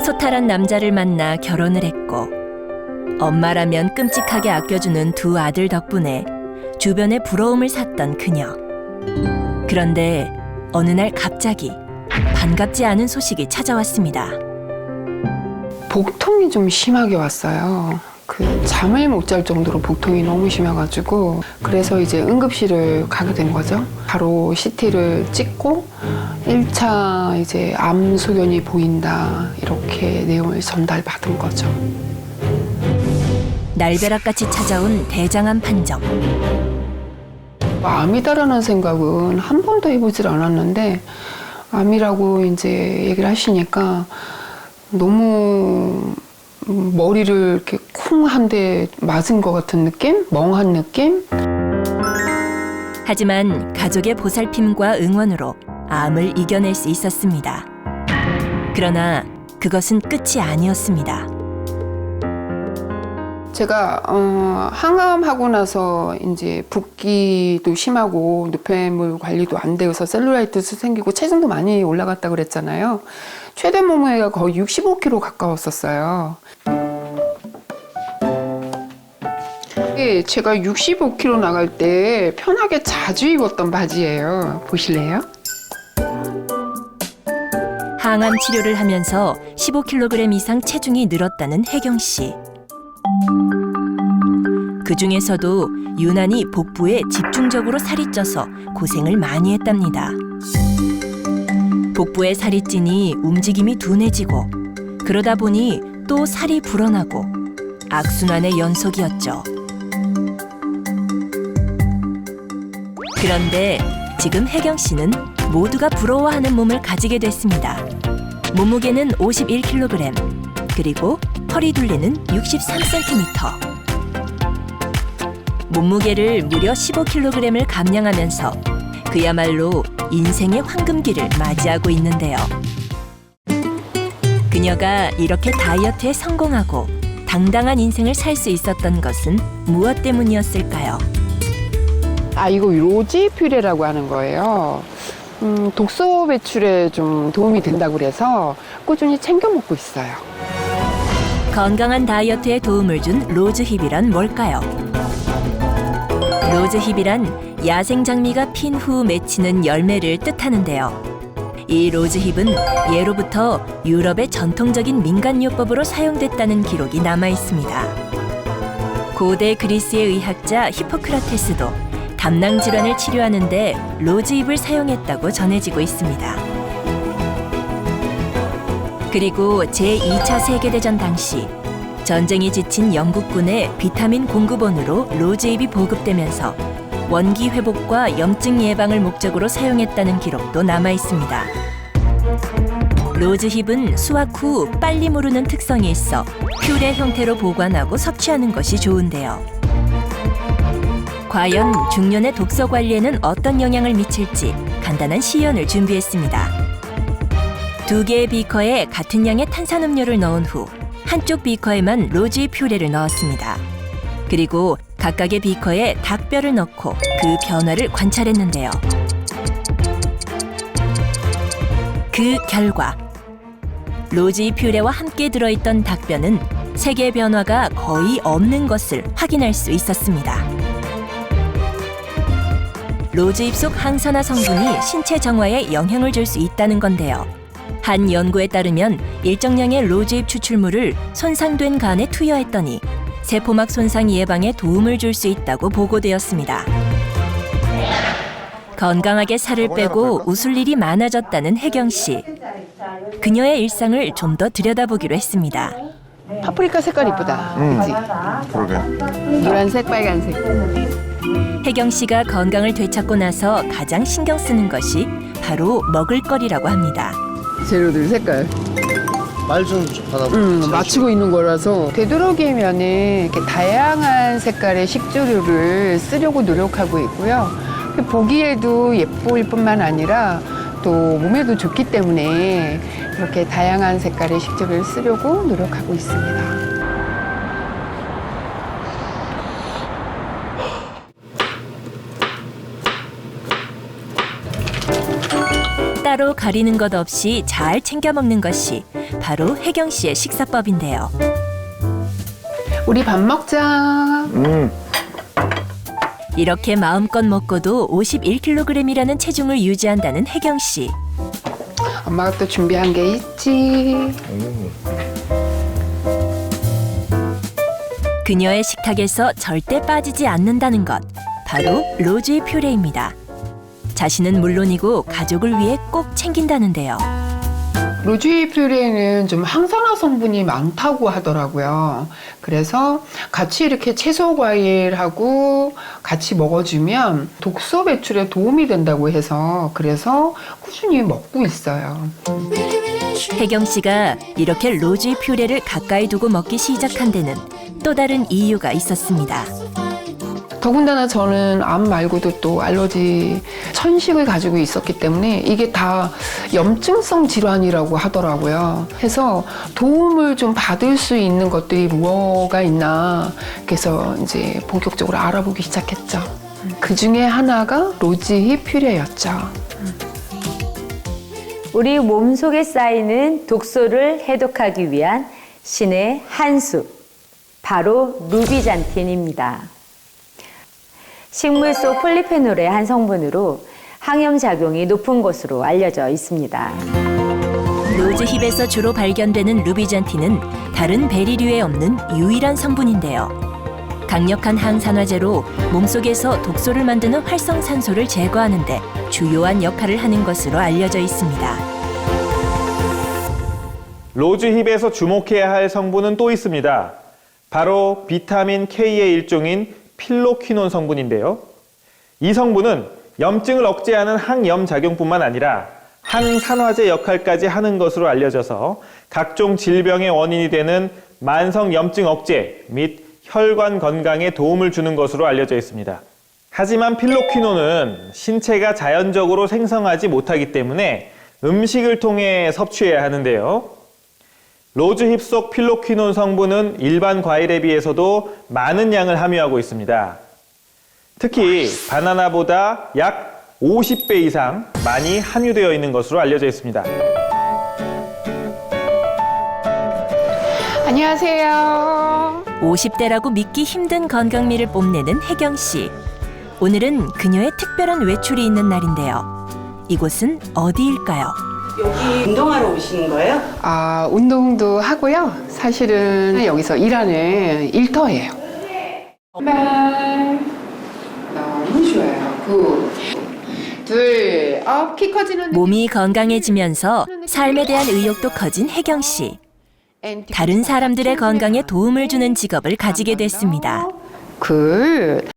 소탈한 남자를 만나 결혼을 했고 엄마라면 끔찍하게 아껴주는 두 아들 덕분에 주변에 부러움을 샀던 그녀. 그런데 어느 날 갑자기 반갑지 않은 소식이 찾아왔습니다. 복통이 좀 심하게 왔어요. 잠을 못 잘 정도로 복통이 너무 심해가지고 그래서 이제 응급실을 가게 된 거죠. 바로 CT를 찍고 1차 이제 암 소견이 보인다 이렇게 내용을 전달받은 거죠. 날벼락같이 찾아온 대장암 판정. 암이다라는 생각은 한 번도 해보질 않았는데 암이라고 이제 얘기를 하시니까 너무 머리를 이렇게 쿵 한 대 맞은 것 같은 느낌? 멍한 느낌? 하지만 가족의 보살핌과 응원으로 암을 이겨낼 수 있었습니다. 그러나 그것은 끝이 아니었습니다. 제가 항암하고 나서 이제 붓기도 심하고 노폐물 관리도 안 되어서 셀룰라이트도 생기고 체중도 많이 올라갔다 그랬잖아요. 최대 몸무게가 거의 65kg 가까웠었어요. 이게 제가 65kg 나갈 때 편하게 자주 입었던 바지예요. 보실래요? 항암 치료를 하면서 15kg 이상 체중이 늘었다는 혜경 씨. 그 중에서도 유난히 복부에 집중적으로 살이 쪄서 고생을 많이 했답니다. 복부에 살이 찌니 움직임이 둔해지고 그러다 보니 또 살이 불어나고 악순환의 연속이었죠. 그런데 지금 혜경 씨는 모두가 부러워하는 몸을 가지게 됐습니다. 몸무게는 51kg, 그리고 허리 둘레는 63cm. 몸무게를 무려 15kg을 감량하면서 그야말로 인생의 황금기를 맞이하고 있는데요. 그녀가 이렇게 다이어트에 성공하고 당당한 인생을 살 수 있었던 것은 무엇 때문이었을까요? 이거 로지 퓨레라고 하는 거예요. 독소 배출에 좀 도움이 된다고 그래서 꾸준히 챙겨 먹고 있어요. 건강한 다이어트에 도움을 준 로즈힙이란 뭘까요? 로즈힙이란 야생 장미가 핀 후 맺히는 열매를 뜻하는데요. 이 로즈힙은 예로부터 유럽의 전통적인 민간요법으로 사용됐다는 기록이 남아 있습니다. 고대 그리스의 의학자 히포크라테스도 담낭 질환을 치료하는 데 로즈잎을 사용했다고 전해지고 있습니다. 그리고 제2차 세계대전 당시 전쟁이 지친 영국군의 비타민 공급원으로 로즈잎이 보급되면서 원기 회복과 염증 예방을 목적으로 사용했다는 기록도 남아 있습니다. 로즈힙은 수확 후 빨리 무르는 특성이 있어 퓨레 형태로 보관하고 섭취하는 것이 좋은데요. 과연 중년의 독서 관리에는 어떤 영향을 미칠지 간단한 시연을 준비했습니다. 2개의 비커에 같은 양의 탄산음료를 넣은 후 한쪽 비커에만 로즈잎 퓨레를 넣었습니다. 그리고 각각의 비커에 닭뼈를 넣고 그 변화를 관찰했는데요. 그 결과 로즈잎 퓨레와 함께 들어있던 닭뼈는 색의 변화가 거의 없는 것을 확인할 수 있었습니다. 로즈잎 속 항산화 성분이 신체 정화에 영향을 줄 수 있다는 건데요. 한 연구에 따르면 일정량의 로즈잎 추출물을 손상된 간에 투여했더니 세포막 손상 예방에 도움을 줄 수 있다고 보고되었습니다. 건강하게 살을 빼고 웃을 일이 많아졌다는 혜경 씨. 그녀의 일상을 좀 더 들여다보기로 했습니다. 파프리카 색깔 이쁘다. 그치? 그러게. 노란색, 빨간색. 혜경 씨가 건강을 되찾고 나서 가장 신경 쓰는 것이 바로 먹을거리라고 합니다. 재료들 색깔. 말 좀 받아보세요. 맞추고 있는 거라서 되도록이면은 이렇게 다양한 색깔의 식재료를 쓰려고 노력하고 있고요. 보기에도 예쁠 뿐만 아니라 또 몸에도 좋기 때문에 이렇게 다양한 색깔의 식재료를 쓰려고 노력하고 있습니다. 따로 가리는 것 없이 잘 챙겨 먹는 것이 바로 혜경 씨의 식사법인데요. 우리 밥 먹자. 이렇게 마음껏 먹고도 51kg이라는 체중을 유지한다는 혜경 씨. 엄마가 또 준비한 게 있지. 그녀의 식탁에서 절대 빠지지 않는다는 것, 바로 로즈의 퓨레입니다. 자신은 물론이고 가족을 위해 꼭 챙긴다는데요. 로즈히 퓨레는 좀 항산화 성분이 많다고 하더라고요. 그래서 같이 이렇게 채소 과일하고 같이 먹어주면 독소 배출에 도움이 된다고 해서 그래서 꾸준히 먹고 있어요. 혜경 씨가 이렇게 로즈의 퓨레를 가까이 두고 먹기 시작한 데는 또 다른 이유가 있었습니다. 더군다나 저는 암 말고도 또 알러지 천식을 가지고 있었기 때문에 이게 다 염증성 질환이라고 하더라고요. 해서 도움을 좀 받을 수 있는 것들이 뭐가 있나 그래서 이제 본격적으로 알아보기 시작했죠. 그 중에 하나가 로즈히 퓨레였죠. 우리 몸속에 쌓이는 독소를 해독하기 위한 신의 한 수, 바로 루비잔틴입니다. 식물 속 폴리페놀의 한 성분으로 항염작용이 높은 것으로 알려져 있습니다. 로즈힙에서 주로 발견되는 루비잔틴은 다른 베리류에 없는 유일한 성분인데요. 강력한 항산화제로 몸속에서 독소를 만드는 활성산소를 제거하는 데 주요한 역할을 하는 것으로 알려져 있습니다. 로즈힙에서 주목해야 할 성분은 또 있습니다. 바로 비타민 K의 일종인 필로퀴논 성분인데요. 이 성분은 염증을 억제하는 항염작용뿐만 아니라 항산화제 역할까지 하는 것으로 알려져서 각종 질병의 원인이 되는 만성 염증 억제 및 혈관 건강에 도움을 주는 것으로 알려져 있습니다. 하지만 필로퀴논은 신체가 자연적으로 생성하지 못하기 때문에 음식을 통해 섭취해야 하는데요. 로즈힙 속 필로퀴논 성분은 일반 과일에 비해서도 많은 양을 함유하고 있습니다. 특히 바나나보다 약 50배 이상 많이 함유되어 있는 것으로 알려져 있습니다. 안녕하세요. 50대라고 믿기 힘든 건강미를 뽐내는 혜경 씨. 오늘은 그녀의 특별한 외출이 있는 날인데요. 이곳은 어디일까요? 여기 운동하러 오시는 거예요? 아, 운동도 하고요. 사실은 여기서 일하는 일터예요. 정말 너무 좋아요. 굿. 둘, 업, 키 커지는 몸이 건강해지면서 삶에 대한 의욕도 커진 혜경 씨. 다른 사람들의 건강에 도움을 주는 직업을 가지게 됐습니다. 굿.